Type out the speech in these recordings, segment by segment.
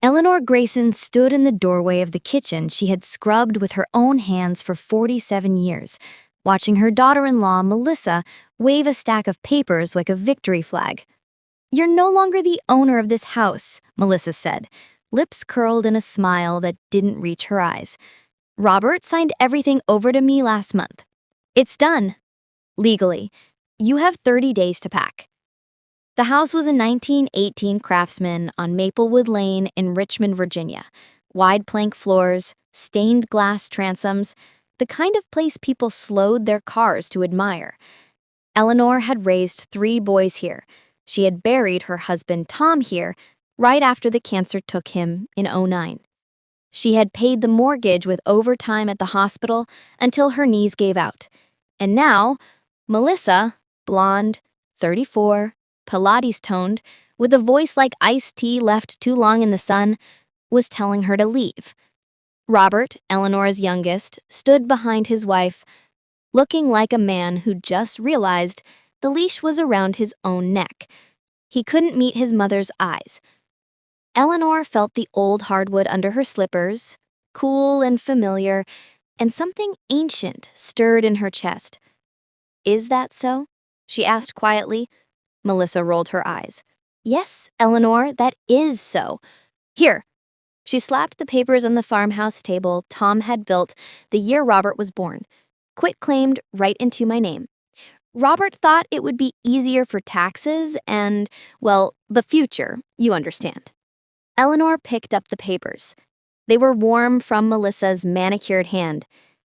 Eleanor Grayson stood in the doorway of the kitchen she had scrubbed with her own hands for 47 years, watching her daughter-in-law, Melissa, wave a stack of papers like a victory flag. "You're no longer the owner of this house," Melissa said, lips curled in a smile that didn't reach her eyes. "Robert signed everything over to me last month. It's done. Legally. You have 30 days to pack." The house was a 1918 Craftsman on Maplewood Lane in Richmond, Virginia. Wide plank floors, stained glass transoms, the kind of place people slowed their cars to admire. Eleanor had raised 3 boys here. She had buried her husband Tom here right after the cancer took him in '09. She had paid the mortgage with overtime at the hospital until her knees gave out. And now, Melissa, blonde, 34, Pilates-toned, with a voice like iced tea left too long in the sun, was telling her to leave. Robert, Eleanor's youngest, stood behind his wife, looking like a man who just realized the leash was around his own neck. He couldn't meet his mother's eyes. Eleanor felt the old hardwood under her slippers, cool and familiar, and something ancient stirred in her chest. "Is that so?" she asked quietly. Melissa rolled her eyes. "Yes, Eleanor, that is so. Here." She slapped the papers on the farmhouse table Tom had built the year Robert was born. "Quit-claimed right into my name. Robert thought it would be easier for taxes and, well, the future, you understand." Eleanor picked up the papers. They were warm from Melissa's manicured hand.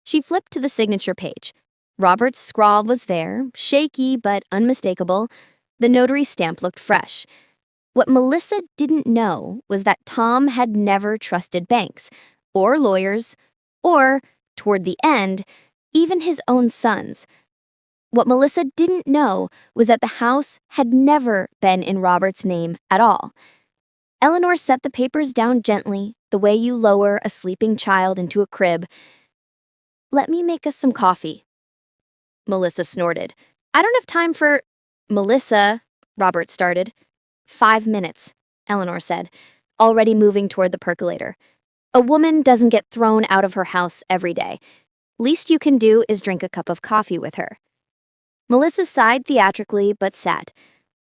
She flipped to the signature page. Robert's scrawl was there, shaky but unmistakable. The notary stamp looked fresh. What Melissa didn't know was that Tom had never trusted banks, or lawyers, or, toward the end, even his own sons. What Melissa didn't know was that the house had never been in Robert's name at all. Eleanor set the papers down gently, the way you lower a sleeping child into a crib. "Let me make us some coffee." Melissa snorted. "I don't have time for—" "Melissa," Robert started. 5 minutes, Eleanor said, already moving toward the percolator. "A woman doesn't get thrown out of her house every day. Least you can do is drink a cup of coffee with her." Melissa sighed theatrically but sat.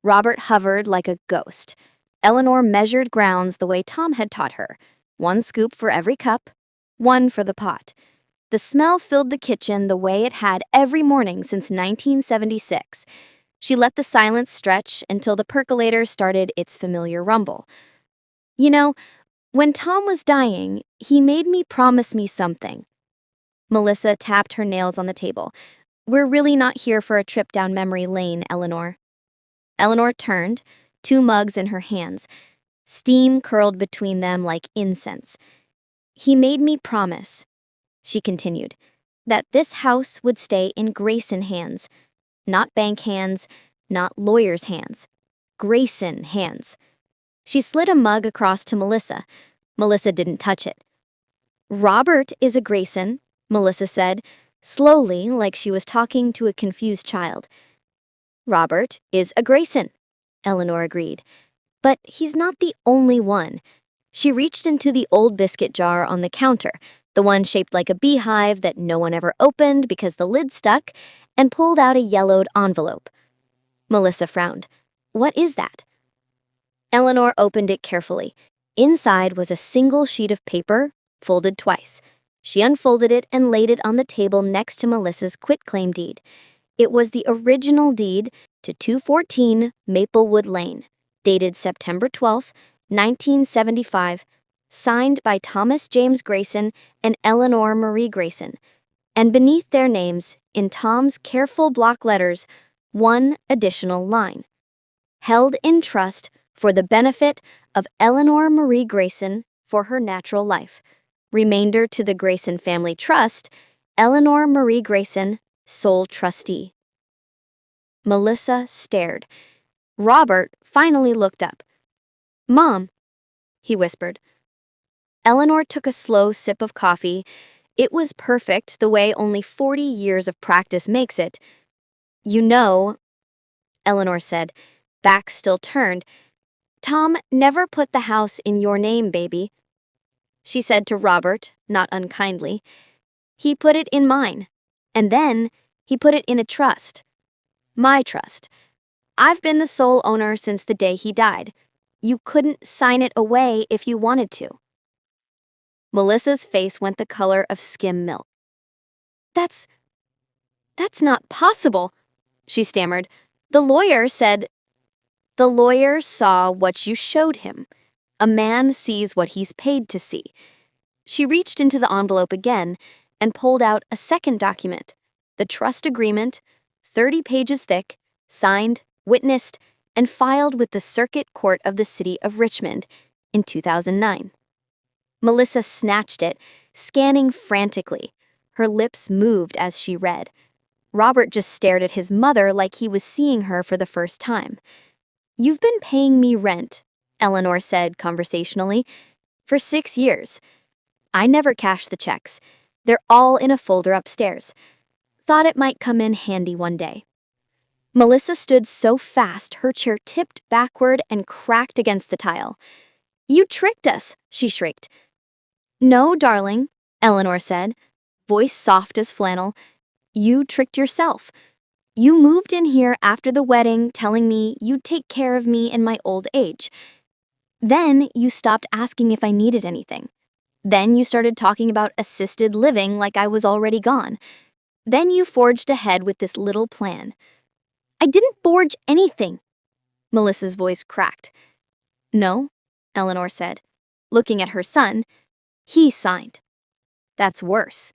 Robert hovered like a ghost. Eleanor measured grounds the way Tom had taught her. 1 scoop for every cup, 1 for the pot. The smell filled the kitchen the way it had every morning since 1976. She let the silence stretch until the percolator started its familiar rumble. "You know, when Tom was dying, he made me promise me something." Melissa tapped her nails on the table. "We're really not here for a trip down memory lane, Eleanor." Eleanor turned, 2 mugs in her hands. Steam curled between them like incense. "He made me promise," she continued, "that this house would stay in Grayson hands. Not bank hands, not lawyers' hands. Grayson hands." She slid a mug across to Melissa. Melissa didn't touch it. "Robert is a Grayson," Melissa said, slowly, like she was talking to a confused child. "Robert is a Grayson," Eleanor agreed. "But he's not the only one." She reached into the old biscuit jar on the counter, the one shaped like a beehive that no one ever opened because the lid stuck, and pulled out a yellowed envelope. Melissa frowned. "What is that?" Eleanor opened it carefully. Inside was a single sheet of paper, folded twice. She unfolded it and laid it on the table next to Melissa's quitclaim deed. It was the original deed to 214 Maplewood Lane, dated September 12, 1975, signed by Thomas James Grayson and Eleanor Marie Grayson, and beneath their names, in Tom's careful block letters, 1 additional line. "Held in trust for the benefit of Eleanor Marie Grayson for her natural life. Remainder to the Grayson Family Trust, Eleanor Marie Grayson, sole trustee." Melissa stared. Robert finally looked up. "Mom," he whispered. Eleanor took a slow sip of coffee. It was perfect the way only 40 years of practice makes it. "You know," Eleanor said, back still turned, Tom never put the house in your name, baby, she said to Robert, not unkindly. He put it in mine. And then he put it in a trust. My trust. I've been the sole owner since the day he died. You couldn't sign it away if you wanted to. Melissa's face went the color of skim milk. That's not possible, she stammered. The lawyer said. The lawyer saw what you showed him. A man sees what he's paid to see. She reached into the envelope again and pulled out a second document, the trust agreement, 30 pages thick, signed, witnessed, and filed with the Circuit Court of the City of Richmond in 2009. Melissa snatched it, scanning frantically. Her lips moved as she read. Robert just stared at his mother like he was seeing her for the first time. You've been paying me rent, Eleanor said conversationally, for 6 years. I never cash the checks. They're all in a folder upstairs. Thought it might come in handy one day. Melissa stood so fast her chair tipped backward and cracked against the tile. You tricked us, she shrieked. No, darling, Eleanor said, voice soft as flannel. You tricked yourself. You moved in here after the wedding telling me you'd take care of me in my old age. Then you stopped asking if I needed anything. Then you started talking about assisted living like I was already gone. Then you forged ahead with this little plan. I didn't forge anything. Melissa's voice cracked. No, Eleanor said, looking at her son. He signed. That's worse.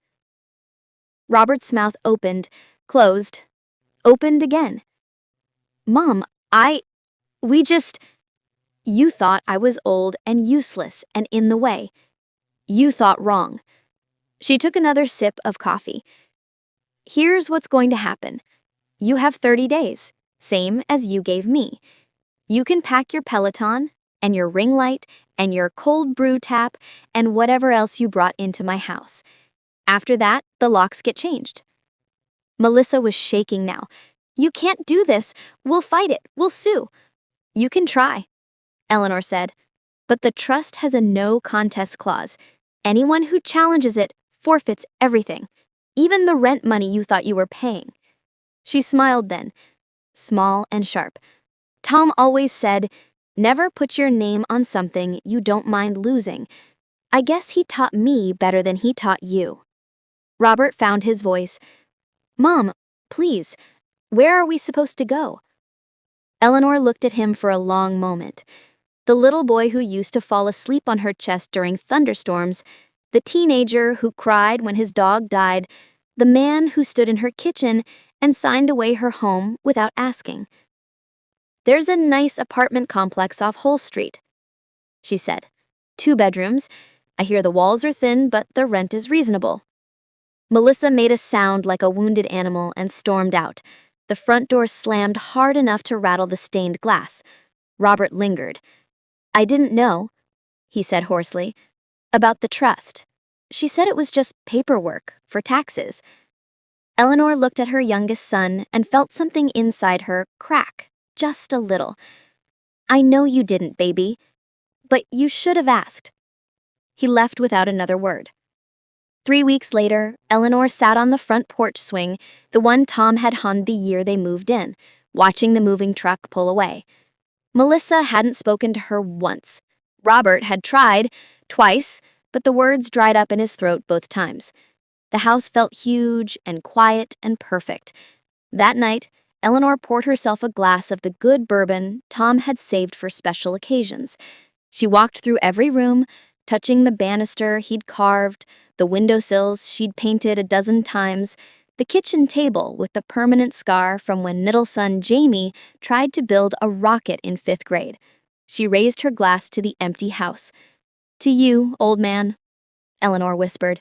Robert's mouth opened, closed, opened again. Mom, You thought I was old and useless and in the way. You thought wrong. She took another sip of coffee. Here's what's going to happen. You have 30 days, same as you gave me. You can pack your Peloton and your ring light and your cold brew tap and whatever else you brought into my house. After that, the locks get changed. Melissa was shaking now. You can't do this. We'll fight it. We'll sue. You can try, Eleanor said, but the trust has a no contest clause. Anyone who challenges it forfeits everything, even the rent money you thought you were paying. She smiled then, small and sharp. Tom always said, never put your name on something you don't mind losing. I guess he taught me better than he taught you. Robert found his voice. Mom, please, where are we supposed to go? Eleanor looked at him for a long moment. The little boy who used to fall asleep on her chest during thunderstorms, the teenager who cried when his dog died, the man who stood in her kitchen and signed away her home without asking. There's a nice apartment complex off Whole Street, she said. 2 bedrooms. I hear the walls are thin, but the rent is reasonable. Melissa made a sound like a wounded animal and stormed out. The front door slammed hard enough to rattle the stained glass. Robert lingered. I didn't know, he said hoarsely, about the trust. She said it was just paperwork for taxes. Eleanor looked at her youngest son and felt something inside her crack, just a little. I know you didn't, baby, but you should have asked. He left without another word. 3 weeks later, Eleanor sat on the front porch swing, the one Tom had hunned the year they moved in, watching the moving truck pull away. Melissa hadn't spoken to her once. Robert had tried, twice, but the words dried up in his throat both times. The house felt huge and quiet and perfect. That night, Eleanor poured herself a glass of the good bourbon Tom had saved for special occasions. She walked through every room, touching the banister he'd carved, the windowsills she'd painted a dozen times, the kitchen table with the permanent scar from when middle son Jamie tried to build a rocket in 5th grade. She raised her glass to the empty house. To you, old man, Eleanor whispered.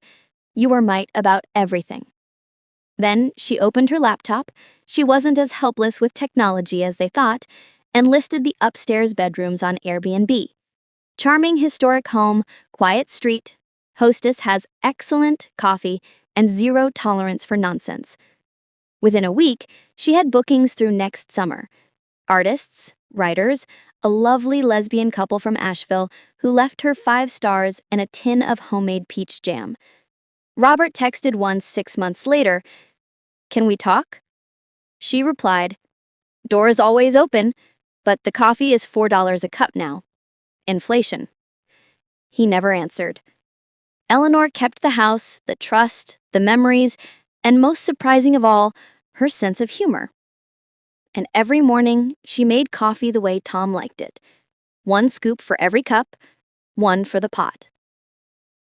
You were right about everything. Then she opened her laptop. She wasn't as helpless with technology as they thought, and listed the upstairs bedrooms on Airbnb. Charming historic home, quiet street. Hostess has excellent coffee and 0 tolerance for nonsense. Within a week, she had bookings through next summer. Artists, writers, a lovely lesbian couple from Asheville who left her 5 stars and a tin of homemade peach jam. Robert texted once 6 months later, "Can we talk?" She replied, "Door is always open, but the coffee is $4 a cup now. Inflation." He never answered. Eleanor kept the house, the trust, the memories, and most surprising of all, her sense of humor. And every morning, she made coffee the way Tom liked it. 1 scoop for every cup, 1 for the pot.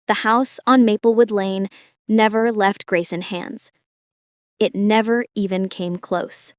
The house on Maplewood Lane never left Grayson's hands. It never even came close.